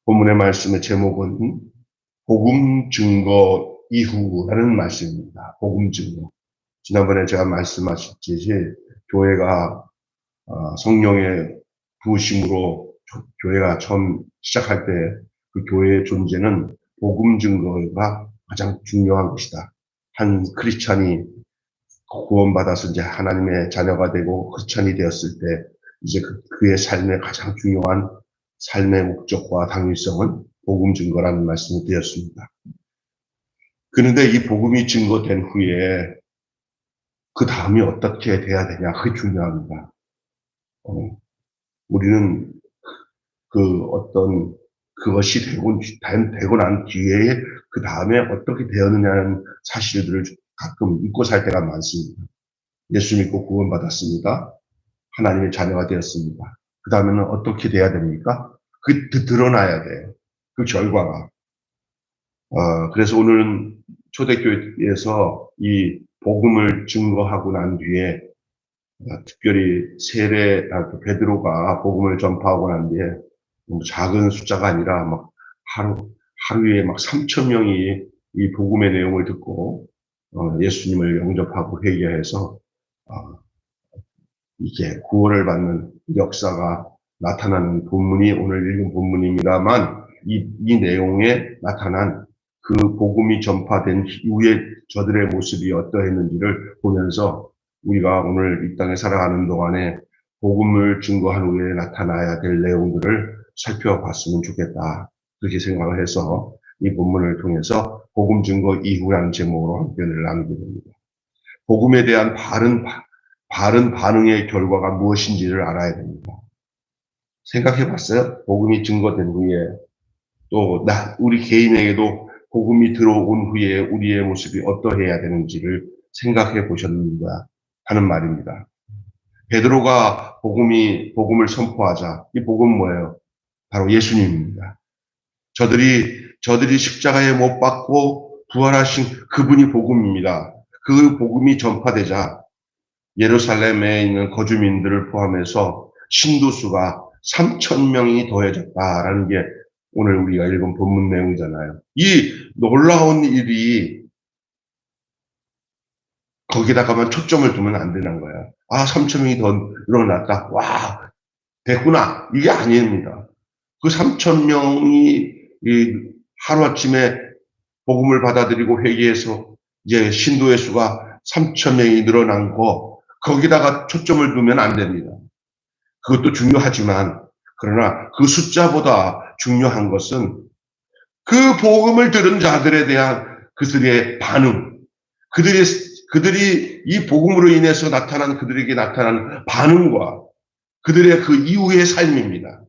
본문의 말씀의 제목은 복음 증거 이후라는 말씀입니다. 복음 증거. 지난번에 제가 말씀하셨듯이 교회가 성령의 부으심으로 교회가 처음 시작할 때 그 교회의 존재는 복음 증거가 가장 중요한 것이다. 한 크리스찬이 구원받아서 이제 하나님의 자녀가 되고 크리스찬이 되었을 때 이제 그의 삶의 가장 중요한 삶의 목적과 당위성은 복음 증거라는 말씀이 되었습니다. 그런데 이 복음이 증거된 후에 그 다음이 어떻게 돼야 되냐, 그게 중요합니다. 우리는 그것이 되고 난 뒤에 그 다음에 어떻게 되었느냐는 사실들을 가끔 잊고 살 때가 많습니다. 예수 믿고 구원받았습니다. 하나님의 자녀가 되었습니다. 그 다음에는 어떻게 돼야 됩니까? 그게 드러나야 돼요. 그 결과가. 그래서 오늘은 초대교회에서 이 복음을 증거하고 난 뒤에 특별히 베드로가 복음을 전파하고 난 뒤에 작은 숫자가 아니라 막 하루에 막 3,000명이 이 복음의 내용을 듣고 예수님을 영접하고 회개해서 이게 구원을 받는 역사가 나타나는 본문이 오늘 읽은 본문입니다만 이 내용에 나타난 그 복음이 전파된 이후에 저들의 모습이 어떠했는지를 보면서 우리가 오늘 이 땅에 살아가는 동안에 복음을 증거한 후에 나타나야 될 내용들을 살펴봤으면 좋겠다. 그렇게 생각을 해서 이 본문을 통해서 복음 증거 이후라는 제목으로 한 편을 나누게 됩니다. 복음에 대한 바른 반응의 결과가 무엇인지를 알아야 됩니다. 생각해 봤어요? 복음이 증거된 후에 또 우리 개인에게도 복음이 들어온 후에 우리의 모습이 어떠해야 되는지를 생각해 보셨는가 하는 말입니다. 베드로가 복음을 선포하자. 이 복음은 뭐예요? 바로 예수님입니다. 저들이 십자가에 못 박고 부활하신 그분이 복음입니다. 그 복음이 전파되자 예루살렘에 있는 거주민들을 포함해서 신도수가 3,000명이 더해졌다라는 게 오늘 우리가 읽은 본문 내용이잖아요. 이 놀라운 일이 거기다가만 초점을 두면 안 되는 거야. 3,000명이 더 늘어났다. 와, 됐구나. 이게 아닙니다. 그 3,000명이 하루아침에 복음을 받아들이고 회개해서 이제 신도의 수가 3,000명이 늘어난 거, 거기다가 초점을 두면 안 됩니다. 그것도 중요하지만, 그러나 그 숫자보다 중요한 것은 그 복음을 들은 자들에 대한 그들의 반응, 그들이 이 복음으로 인해서 그들에게 나타난 반응과 그들의 그 이후의 삶입니다.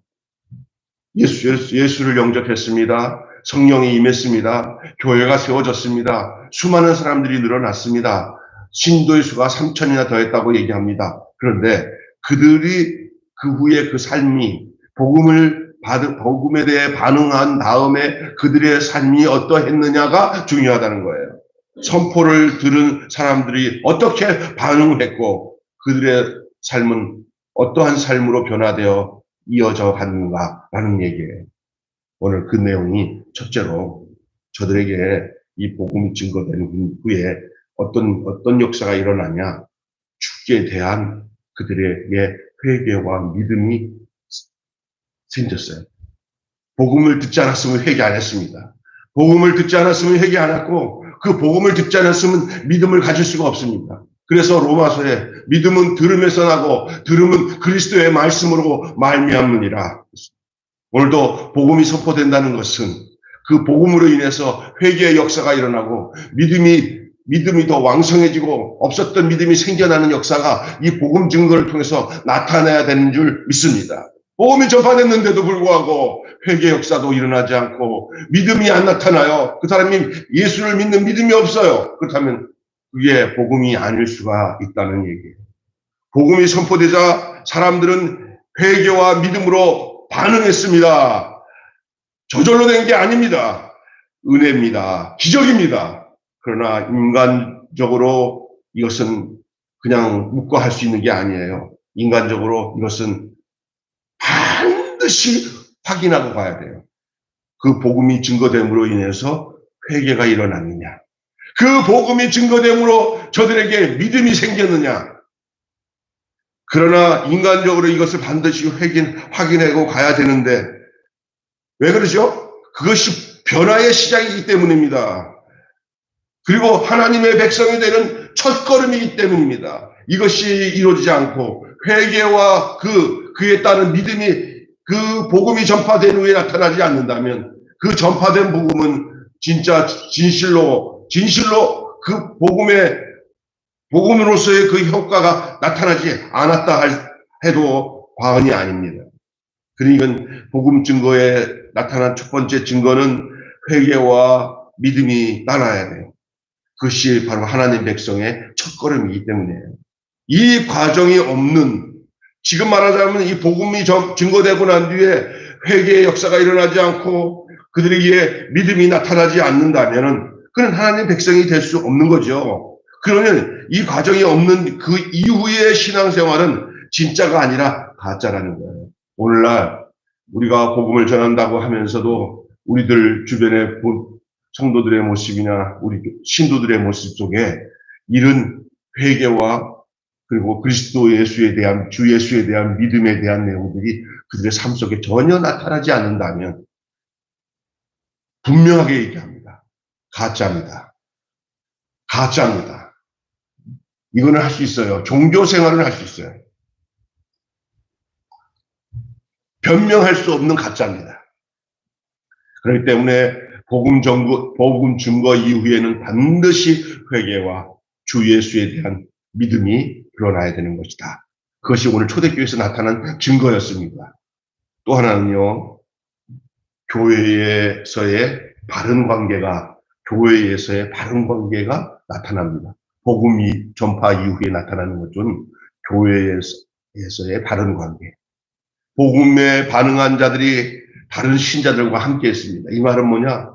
예수를 영접했습니다. 성령이 임했습니다. 교회가 세워졌습니다. 수많은 사람들이 늘어났습니다. 신도의 수가 3,000이나 더했다고 얘기합니다. 그런데 그들이 그 후에 그 삶이 복음에 대해 반응한 다음에 그들의 삶이 어떠했느냐가 중요하다는 거예요. 선포를 들은 사람들이 어떻게 반응을 했고 그들의 삶은 어떠한 삶으로 변화되어 이어져 갔는가라는 얘기예요. 오늘 그 내용이 첫째로 저들에게 이 복음이 증거된 후에 어떤 역사가 일어나냐, 죽게 대한 그들에게 회개와 믿음이 생겼어요. 복음을 듣지 않았으면 회개 안 했습니다. 복음을 듣지 않았으면 회개 안 했고 그 복음을 듣지 않았으면 믿음을 가질 수가 없습니다. 그래서 로마서에 믿음은 들음에서 나고 들음은 그리스도의 말씀으로 말미암느니라. 오늘도 복음이 선포된다는 것은 그 복음으로 인해서 회개의 역사가 일어나고 믿음이 더 왕성해지고 없었던 믿음이 생겨나는 역사가 이 복음 증거를 통해서 나타나야 되는 줄 믿습니다. 복음이 전파됐는데도 불구하고 회개 역사도 일어나지 않고 믿음이 안 나타나요. 그 사람이 예수를 믿는 믿음이 없어요. 그렇다면 그게 복음이 아닐 수가 있다는 얘기예요. 복음이 선포되자 사람들은 회개와 믿음으로 반응했습니다. 저절로 된 게 아닙니다. 은혜입니다. 기적입니다. 그러나 인간적으로 이것은 그냥 묵과할 수 있는 게 아니에요. 인간적으로 이것은 반드시 확인하고 가야 돼요. 그 복음이 증거됨으로 인해서 회개가 일어났느냐? 그 복음이 증거됨으로 저들에게 믿음이 생겼느냐? 그러나 인간적으로 이것을 반드시 확인하고 가야 되는데 왜 그러죠? 그것이 변화의 시작이기 때문입니다. 그리고 하나님의 백성이 되는 첫걸음이기 때문입니다. 이것이 이루어지지 않고 회개와 그에 따른 믿음이 그 복음이 전파된 후에 나타나지 않는다면 그 전파된 복음은 진짜 진실로 그 복음으로서의 그 효과가 나타나지 않았다 해도 과언이 아닙니다. 그러니까 복음 증거에 나타난 첫 번째 증거는 회개와 믿음이 따라야 돼요. 그것이 바로 하나님 백성의 첫걸음이기 때문이에요. 이 과정이 없는, 지금 말하자면 이 복음이 증거되고 난 뒤에 회개의 역사가 일어나지 않고 그들에게 믿음이 나타나지 않는다면 그는 하나님 백성이 될 수 없는 거죠. 그러면 이 과정이 없는 그 이후의 신앙생활은 진짜가 아니라 가짜라는 거예요. 오늘날 우리가 복음을 전한다고 하면서도 우리들 주변의 성도들의 모습이나 우리 신도들의 모습 속에 이런 회개와 그리고 그리스도 예수에 대한, 주 예수에 대한 믿음에 대한 내용들이 그들의 삶 속에 전혀 나타나지 않는다면 분명하게 얘기합니다. 가짜입니다. 가짜입니다. 이거는 할 수 있어요. 종교 생활은 할 수 있어요. 변명할 수 없는 가짜입니다. 그렇기 때문에 복음 증거 이후에는 반드시 회개와 주 예수에 대한 믿음이 일어나야 되는 것이다. 그것이 오늘 초대교회에서 나타난 증거였습니다. 또 하나는요, 교회에서의 바른 관계가 나타납니다. 복음이 전파 이후에 나타나는 것은 교회에서의 바른 관계. 복음에 반응한 자들이 다른 신자들과 함께 했습니다. 이 말은 뭐냐?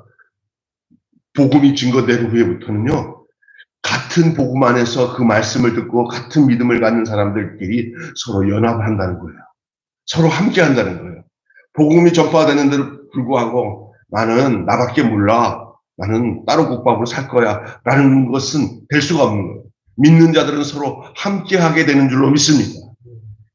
복음이 증거된 후에부터는요, 같은 복음 안에서 그 말씀을 듣고 같은 믿음을 갖는 사람들끼리 서로 연합한다는 거예요. 서로 함께 한다는 거예요. 복음이 전파되는데도 불구하고 나는 나밖에 몰라. 나는 따로 국밥으로 살 거야. 라는 것은 될 수가 없는 거예요. 믿는 자들은 서로 함께 하게 되는 줄로 믿습니다.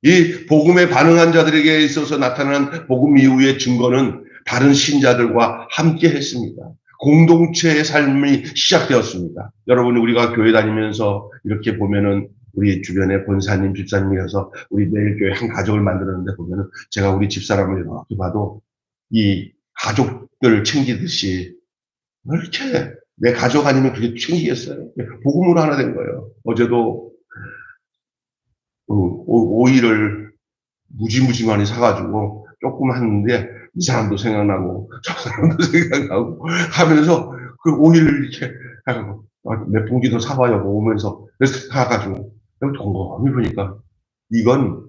이 복음에 반응한 자들에게 있어서 나타난 복음 이후의 증거는 다른 신자들과 함께 했습니다. 공동체의 삶이 시작되었습니다. 여러분, 우리가 교회 다니면서 이렇게 보면은 우리 주변에 본사님, 집사님이어서 우리 매일 교회 한 가족을 만들었는데 보면은 제가 우리 집사람을 이렇게 봐도 이 가족들 챙기듯이 이렇게 내 가족 아니면 그게 챙기겠어요? 복음으로 하나 된 거예요. 어제도 오이를 무지무지 많이 사가지고 조금 했는데 이 사람도 생각나고 저 사람도 생각나고 하면서 그 오이를 이렇게 해가지고 몇 봉지 더 사와요 오면서 그래서 사가지고 동거함이 보니까 이건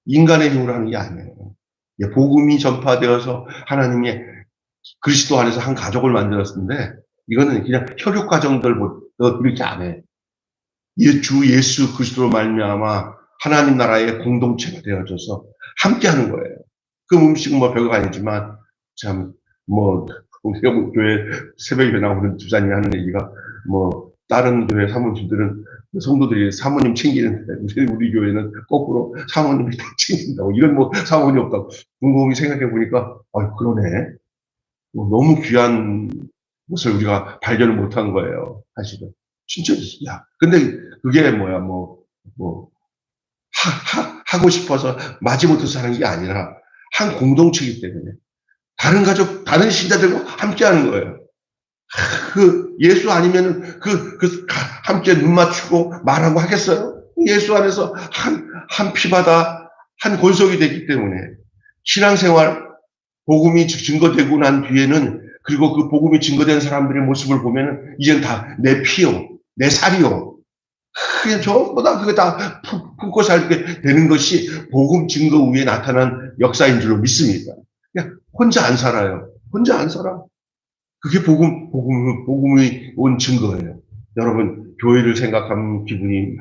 인간의 힘으로 하는 게 아니에요. 복음이 전파되어서 하나님의 그리스도 안에서 한 가족을 만들었는데 이거는 그냥 혈육 가정들보다 그렇게 안 해. 주 예수 그리스도로 말미암아 하나님 나라의 공동체가 되어져서 함께하는 거예요. 그 음식은 뭐 별거 아니지만 참 뭐 교회 새벽에 나오는 집사님이 하는 얘기가 뭐 다른 교회 사모님들은 성도들이 사모님 챙기는데 우리 교회는 거꾸로 사모님이 다 챙긴다고 이런 뭐 사모님 없다고 곰곰이 생각해 보니까 그러네. 너무 귀한 것을 우리가 발견을 못한 거예요. 사실은 진짜 야 근데 그게 뭐야 하고 싶어서 마지못해서 하는 게 아니라 한 공동체이기 때문에 다른 가족, 다른 신자들과 함께 하는 거예요. 그 예수 아니면은 함께 눈 맞추고 말하고 하겠어요? 예수 안에서 한 피바다, 한 권속이 되기 때문에 신앙생활, 복음이 증거되고 난 뒤에는 그리고 그 복음이 증거된 사람들의 모습을 보면은 이젠 다 내 피요, 내 살이요. 그냥 전부 다 그거 다 품고 살게 되는 것이 복음 증거 후에 나타난 역사인 줄로 믿습니다. 그냥 혼자 안 살아요. 혼자 안 살아. 그게 복음이 온 증거예요. 여러분, 교회를 생각하면 기분이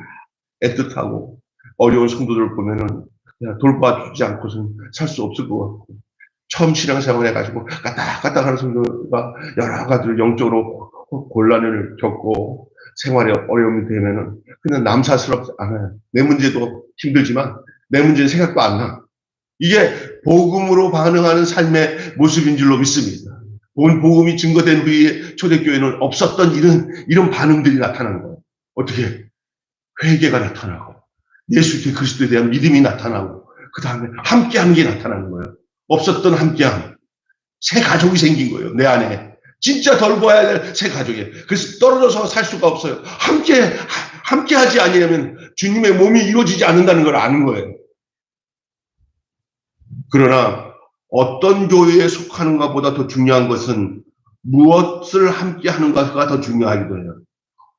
애틋하고 어려운 성도들을 보면은 그냥 돌봐주지 않고서는 살 수 없을 것 같고 처음 신앙생활 해가지고 까딱까딱 하는 성도가 여러 가지로 영적으로 곤란을 겪고 생활에 어려움이 되면은 그냥 남사스럽지 않아요. 내 문제도 힘들지만 내 문제는 생각도 안 나. 이게 복음으로 반응하는 삶의 모습인 줄로 믿습니다. 복음이 증거된 후에 초대교회는 없었던 이런 반응들이 나타나는 거예요. 어떻게? 회개가 나타나고 예수 그리스도에 대한 믿음이 나타나고 그 다음에 함께하는 게 나타나는 거예요. 없었던 함께함. 새 가족이 생긴 거예요. 내 안에. 진짜 돌봐야 될 새 가족이에요. 그래서 떨어져서 살 수가 없어요. 함께 하지 아니하면 주님의 몸이 이루어지지 않는다는 걸 아는 거예요. 그러나 어떤 교회에 속하는가 보다 더 중요한 것은 무엇을 함께 하는가가 더 중요하기도 해요.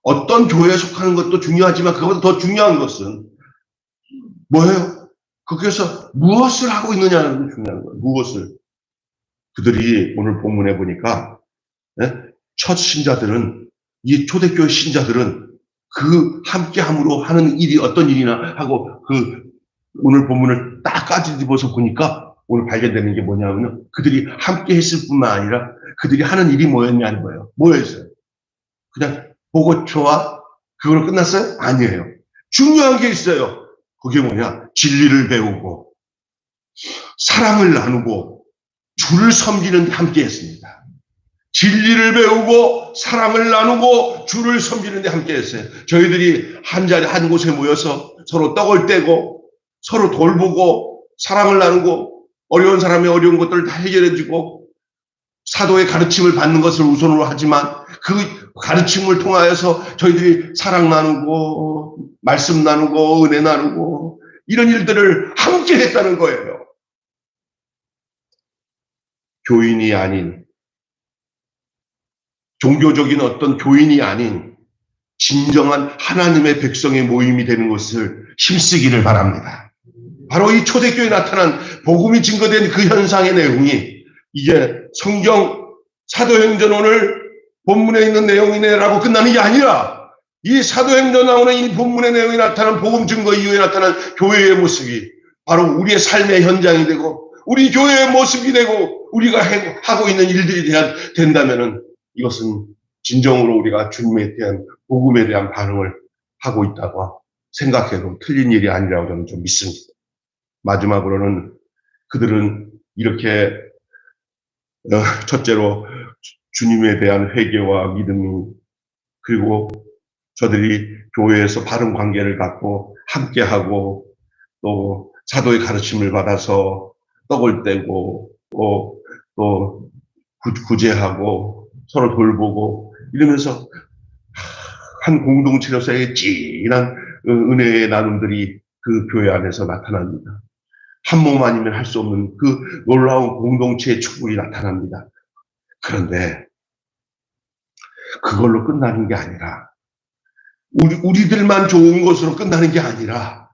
어떤 교회에 속하는 것도 중요하지만 그것보다 더 중요한 것은 뭐예요? 거기에서 무엇을 하고 있느냐는 게 중요한 거예요. 무엇을. 그들이 오늘 본문에 보니까 첫 신자들은 이 초대교회 신자들은 그 함께함으로 하는 일이 어떤 일이나 하고 그 오늘 본문을 딱 까집어서 보니까 오늘 발견되는 게 뭐냐면 그들이 함께 했을 뿐만 아니라 그들이 하는 일이 뭐였냐는 거예요. 뭐였어요? 그냥 보고초와 그걸로 끝났어요? 아니에요. 중요한 게 있어요. 그게 뭐냐? 진리를 배우고 사랑을 나누고 주를 섬기는 데 함께 했습니다. 진리를 배우고 사랑을 나누고 주를 섬기는 데 함께 했어요. 저희들이 한 자리 한 곳에 모여서 서로 떡을 떼고 서로 돌보고 사랑을 나누고 어려운 사람의 어려운 것들을 다 해결해주고 사도의 가르침을 받는 것을 우선으로 하지만 그 가르침을 통하여서 저희들이 사랑 나누고 말씀 나누고 은혜 나누고 이런 일들을 함께 했다는 거예요. 교인이 아닌 종교적인 어떤 교인이 아닌 진정한 하나님의 백성의 모임이 되는 것을 힘쓰기를 바랍니다. 바로 이 초대교회에 나타난 복음이 증거된 그 현상의 내용이 이게 성경 사도행전 오늘 본문에 있는 내용이네라고 끝나는 게 아니라 이 사도행전 나오는 이 본문의 내용이 나타난 복음 증거 이후에 나타난 교회의 모습이 바로 우리의 삶의 현장이 되고 우리 교회의 모습이 되고 우리가 하고 있는 일들이 된다면은 이것은 진정으로 우리가 주님에 대한 복음에 대한 반응을 하고 있다고 생각해도 틀린 일이 아니라고 저는 좀 믿습니다. 마지막으로는 그들은 이렇게 첫째로 주님에 대한 회개와 믿음 그리고 저들이 교회에서 바른 관계를 갖고 함께하고 또 사도의 가르침을 받아서 떡을 떼고 또 구제하고 서로 돌보고 이러면서 한 공동체로서의 진한 은혜의 나눔들이 그 교회 안에서 나타납니다. 한 몸 아니면 할 수 없는 그 놀라운 공동체의 축복이 나타납니다. 그런데 그걸로 끝나는 게 아니라 우리들만 좋은 것으로 끝나는 게 아니라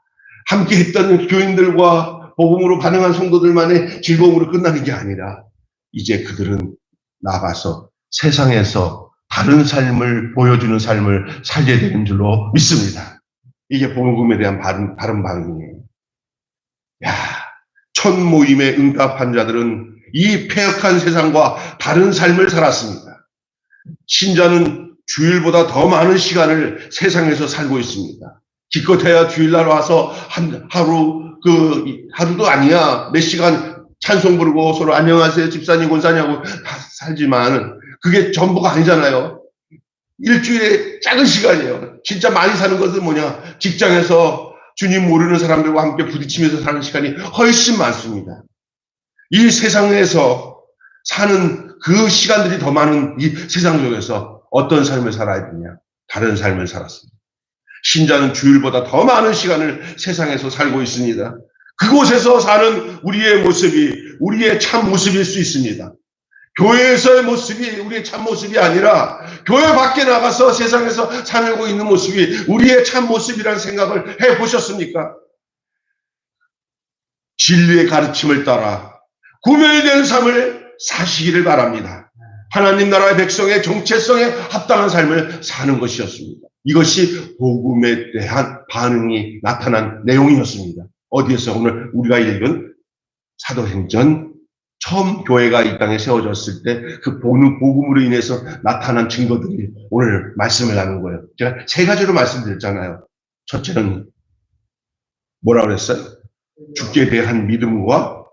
함께 했던 교인들과 복음으로 반응한 성도들만의 즐거움으로 끝나는 게 아니라 이제 그들은 나가서 세상에서 다른 삶을 보여주는 삶을 살게 되는 줄로 믿습니다. 이게 복음에 대한 바른 반응이에요. 야, 첫 모임에 응답한 자들은 이 패역한 세상과 다른 삶을 살았습니다. 신자는 주일보다 더 많은 시간을 세상에서 살고 있습니다. 기껏해야 주일날 와서 하루도 아니야. 몇 시간 찬송 부르고 서로 안녕하세요 집사님 권사님 하고 다 살지만 그게 전부가 아니잖아요. 일주일에 작은 시간이에요. 진짜 많이 사는 것은 뭐냐? 직장에서 주님 모르는 사람들과 함께 부딪히면서 사는 시간이 훨씬 많습니다. 이 세상에서 사는 그 시간들이 더 많은 이 세상 속에서 어떤 삶을 살아야 되냐? 다른 삶을 살았습니다. 신자는 주일보다 더 많은 시간을 세상에서 살고 있습니다. 그곳에서 사는 우리의 모습이 우리의 참 모습일 수 있습니다. 교회에서의 모습이 우리의 참 모습이 아니라 교회 밖에 나가서 세상에서 살고 있는 모습이 우리의 참 모습이라는 생각을 해보셨습니까? 진리의 가르침을 따라 구별된 삶을 사시기를 바랍니다. 하나님 나라의 백성의 정체성에 합당한 삶을 사는 것이었습니다. 이것이 복음에 대한 반응이 나타난 내용이었습니다. 어디에서 오늘 우리가 읽은 사도행전 처음 교회가 이 땅에 세워졌을 때 그 복음으로 인해서 나타난 증거들이 오늘 말씀을 나눈 거예요. 제가 세 가지로 말씀드렸잖아요. 첫째는 뭐라 그랬어요? 죽게 대한 믿음과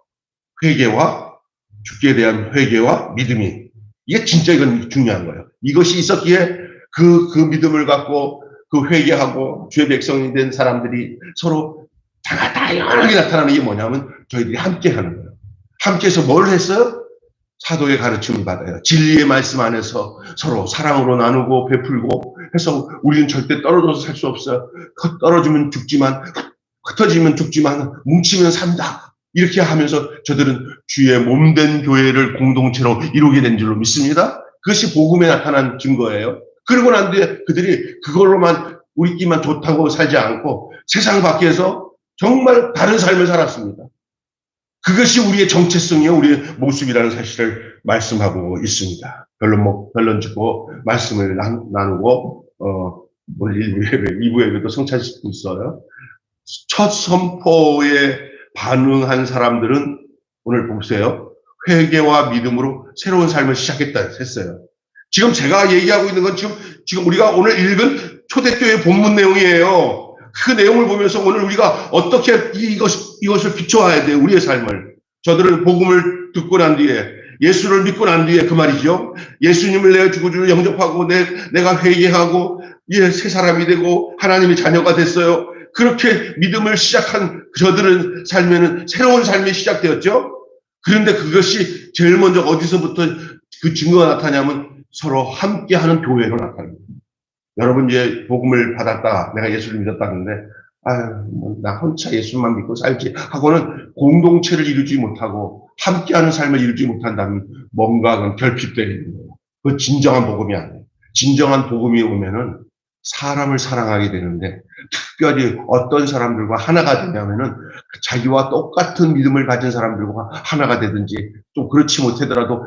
회개와 죽게 대한 회개와 믿음이, 이게 진짜 이건 중요한 거예요. 이것이 있었기에 그 믿음을 갖고 그 회개하고 주의 백성이 된 사람들이 서로 다양하게 나타나는 게 뭐냐면 저희들이 함께 하는 거예요. 함께해서 뭘 했어요? 사도의 가르침을 받아요. 진리의 말씀 안에서 서로 사랑으로 나누고 베풀고 해서 우리는 절대 떨어져서 살 수 없어요. 떨어지면 죽지만, 흩어지면 죽지만 뭉치면 산다. 이렇게 하면서 저들은 주의 몸된 교회를 공동체로 이루게 된 줄로 믿습니다. 그것이 복음에 나타난 증거예요. 그러고 난 뒤에 그들이 그걸로만 우리끼만 좋다고 살지 않고 세상 밖에서 정말 다른 삶을 살았습니다. 그것이 우리의 정체성이요, 우리의 모습이라는 사실을 말씀하고 있습니다. 결론 짓고 말씀을 나누고, 오늘 2부 예배도 성찬식도 있어요. 첫 선포에 반응한 사람들은 오늘 보세요. 회개와 믿음으로 새로운 삶을 시작했다 했어요. 지금 제가 얘기하고 있는 건 지금 우리가 오늘 읽은 초대교회 본문 내용이에요. 그 내용을 보면서 오늘 우리가 어떻게 이것을 비춰야 돼요, 우리의 삶을. 저들은 복음을 듣고 난 뒤에, 예수를 믿고 난 뒤에 그 말이죠. 예수님을 내 주구주로 영접하고 내가 회개하고 새 사람이 되고 하나님의 자녀가 됐어요. 그렇게 믿음을 시작한 저들은 삶에는 새로운 삶이 시작되었죠. 그런데 그것이 제일 먼저 어디서부터 그 증거가 나타나냐면 서로 함께하는 교회로 나타납니다. 여러분 이제 복음을 받았다, 내가 예수를 믿었다는데 나 혼자 예수만 믿고 살지 하고는 공동체를 이루지 못하고 함께하는 삶을 이루지 못한다면 뭔가 결핍되어 있는 거예요. 그 진정한 복음이 아니에요. 진정한 복음이 오면은 사람을 사랑하게 되는데, 특별히 어떤 사람들과 하나가 되냐면은 자기와 똑같은 믿음을 가진 사람들과 하나가 되든지, 좀 그렇지 못하더라도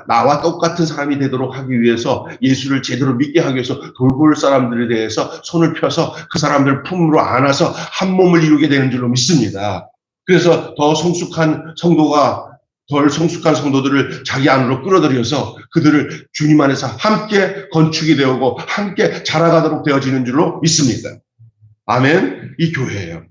나와 똑같은 사람이 되도록 하기 위해서, 예수를 제대로 믿게 하기 위해서 돌볼 사람들에 대해서 손을 펴서 그 사람들 품으로 안아서 한 몸을 이루게 되는 줄로 믿습니다. 그래서 더 성숙한 성도들을 자기 안으로 끌어들여서 그들을 주님 안에서 함께 건축이 되고 함께 자라가도록 되어지는 줄로 믿습니다. 아멘. 이 교회예요.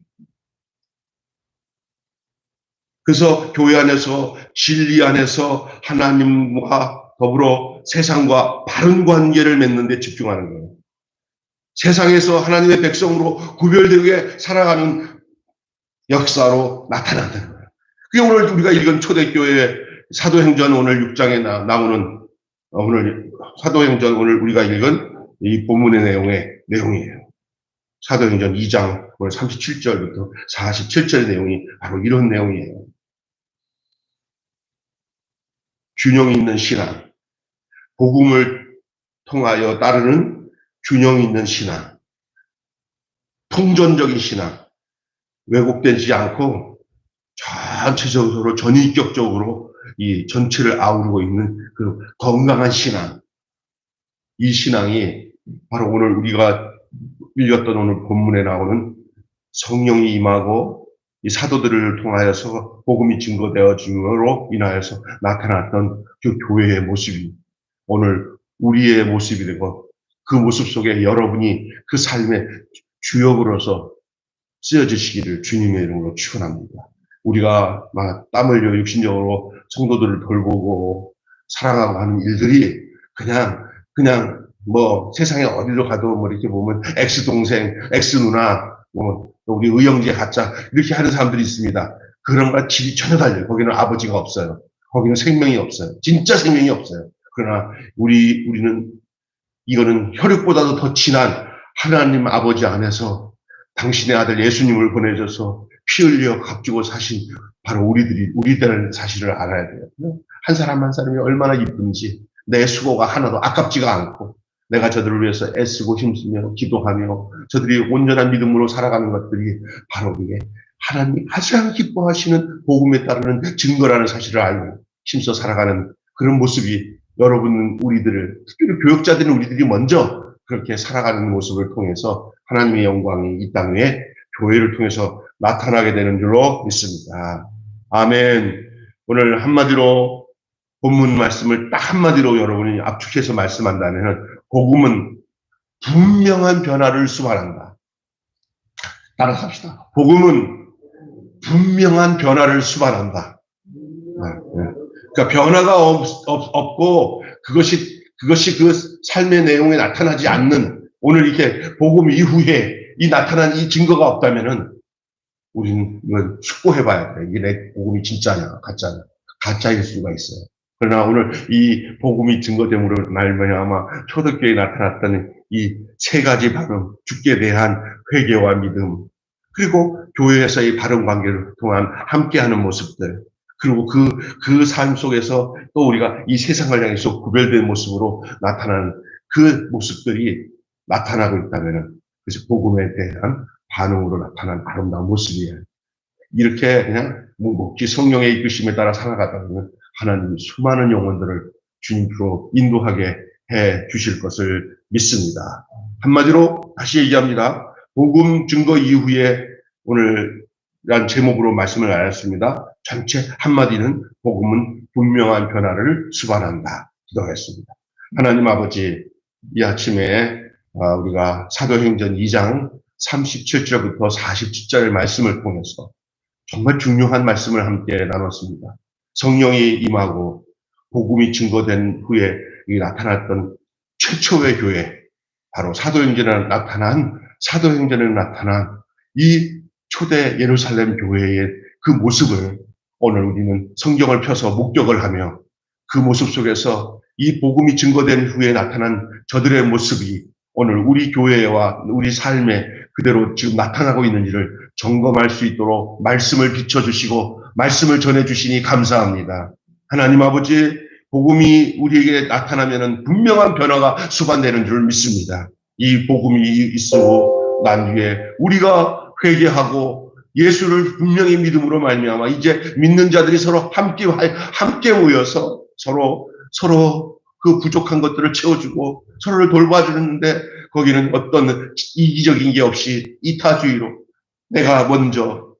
그래서 교회 안에서, 진리 안에서 하나님과 더불어 세상과 바른 관계를 맺는 데 집중하는 거예요. 세상에서 하나님의 백성으로 구별되게 살아가는 역사로 나타난다는 거예요. 그게 오늘 우리가 읽은 초대교회 사도행전 오늘 6장에 나오는, 오늘 사도행전 오늘 우리가 읽은 이 본문의 내용이에요. 사도행전 2장 37절부터 47절 내용이 바로 이런 내용이에요. 균형 있는 신앙, 복음을 통하여 따르는 균형 있는 신앙, 통전적인 신앙, 왜곡되지 않고 전체적으로 전인격적으로 이 전체를 아우르고 있는 그 건강한 신앙, 이 신앙이 바로 오늘 우리가 읽었던 오늘 본문에 나오는 성령이 임하고 이 사도들을 통하여서 복음이 증거되어짐으로 인하여서 나타났던 그 교회의 모습이 오늘 우리의 모습이 되고, 그 모습 속에 여러분이 그 삶의 주역으로서 쓰여지시기를 주님의 이름으로 축원합니다. 우리가 막 땀 흘려 육신적으로 성도들을 돌보고 사랑하고 하는 일들이 그냥 뭐 세상에 어디로 가도 뭐 이렇게 보면 X 동생, X 누나, 뭐 우리 의형제 가짜 이렇게 하는 사람들이 있습니다. 그런 거 질이 전혀 달라요. 거기는 아버지가 없어요. 거기는 생명이 없어요. 진짜 생명이 없어요. 그러나 우리는 이거는 혈육보다도 더 친한 하나님 아버지 안에서 당신의 아들 예수님을 보내줘서 피 흘려 값주고 사신 바로 우리들의 사실을 알아야 돼요. 한 사람 한 사람이 얼마나 이쁜지, 내 수고가 하나도 아깝지가 않고 내가 저들을 위해서 애쓰고 힘쓰며 기도하며 저들이 온전한 믿음으로 살아가는 것들이 바로 이게 하나님이 가장 기뻐하시는 복음에 따르는 증거라는 사실을 알고 힘써 살아가는 그런 모습이, 여러분 특별히 교역자들은 우리들이 먼저 그렇게 살아가는 모습을 통해서 하나님의 영광이 이 땅 위에 교회를 통해서 나타나게 되는 줄로 믿습니다. 아멘. 오늘 한마디로 본문 말씀을 딱 한마디로 여러분이 압축해서 말씀한다면 복음은 분명한 변화를 수반한다. 따라서 합시다. 복음은 분명한 변화를 수반한다. 그러니까 변화가 없고 그것이 그 삶의 내용에 나타나지 않는 오늘 이렇게 복음 이후에 이 나타난 이 증거가 없다면은 우리는 이건 숙고해봐야 돼. 이게 내 복음이 진짜냐, 가짜냐. 가짜일 수가 있어요. 그러나 오늘 이 복음이 증거됨으로 말미암아 초대교회에 나타났던 이 세 가지 반응, 주께 대한 회개와 믿음, 그리고 교회에서의 바른 관계를 통한 함께하는 모습들, 그리고 그 삶 속에서 또 우리가 이 세상을 향해서 구별된 모습으로 나타나는 그 모습들이 나타나고 있다면 그래서 복음에 대한 반응으로 나타난 아름다운 모습이에요. 이렇게 그냥 묵묵히 성령의 이끄심에 따라 살아가다 보면 하나님이 수많은 영혼들을 주님으로 인도하게 해 주실 것을 믿습니다. 한마디로 다시 얘기합니다. 복음 증거 이후에 오늘이란 제목으로 말씀을 나눴습니다. 전체 한마디는 복음은 분명한 변화를 수반한다. 기도하겠습니다. 하나님 아버지, 이 아침에 우리가 사도행전 2장 37절부터 47절의 말씀을 통해서 정말 중요한 말씀을 함께 나눴습니다. 성령이 임하고 복음이 증거된 후에 나타났던 최초의 교회, 바로 사도행전에 나타난 이 초대 예루살렘 교회의 그 모습을 오늘 우리는 성경을 펴서 목격을 하며 그 모습 속에서 이 복음이 증거된 후에 나타난 저들의 모습이 오늘 우리 교회와 우리 삶에 그대로 지금 나타나고 있는지를 점검할 수 있도록 말씀을 비춰주시고 말씀을 전해주시니 감사합니다. 하나님 아버지, 복음이 우리에게 나타나면 분명한 변화가 수반되는 줄 믿습니다. 이 복음이 있어 난 뒤에 우리가 회개하고 예수를 분명히 믿음으로 말미암아 이제 믿는 자들이 서로 함께 모여서 서로 그 부족한 것들을 채워주고 서로를 돌봐주는데 거기는 어떤 이기적인 게 없이 이타주의로 내가 먼저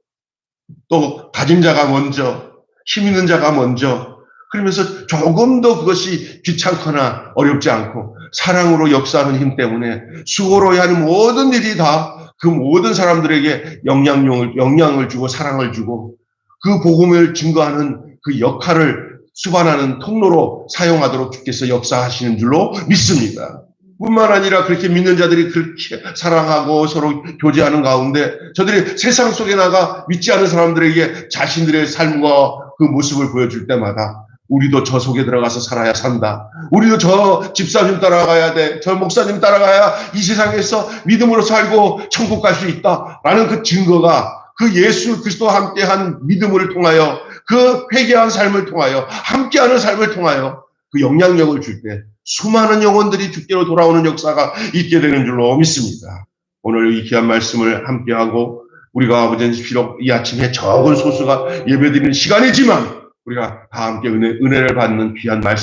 또 가진 자가 먼저 힘 있는 자가 먼저 그러면서 조금 더 그것이 귀찮거나 어렵지 않고 사랑으로 역사하는 힘 때문에 수고로 하는 모든 일이 다 그 모든 사람들에게 영향을 주고 사랑을 주고 그 복음을 증거하는 그 역할을 수반하는 통로로 사용하도록 주께서 역사하시는 줄로 믿습니다. 뿐만 아니라 그렇게 믿는 자들이 그렇게 사랑하고 서로 교제하는 가운데 저들이 세상 속에 나가 믿지 않은 사람들에게 자신들의 삶과 그 모습을 보여줄 때마다 우리도 저 속에 들어가서 살아야 산다. 우리도 저 집사님 따라가야 돼. 저 목사님 따라가야 이 세상에서 믿음으로 살고 천국 갈 수 있다. 라는 그 증거가 그 예수 그리스도와 함께한 믿음을 통하여 그 회개한 삶을 통하여 함께하는 삶을 통하여 그 영향력을 줄 때 수많은 영혼들이 주께로 돌아오는 역사가 있게 되는 줄로 믿습니다. 오늘 이 귀한 말씀을 함께하고 우리가 아버지 비록 이 아침에 적은 소수가 예배드리는 시간이지만 우리가 다 함께 은혜를 받는 귀한 말씀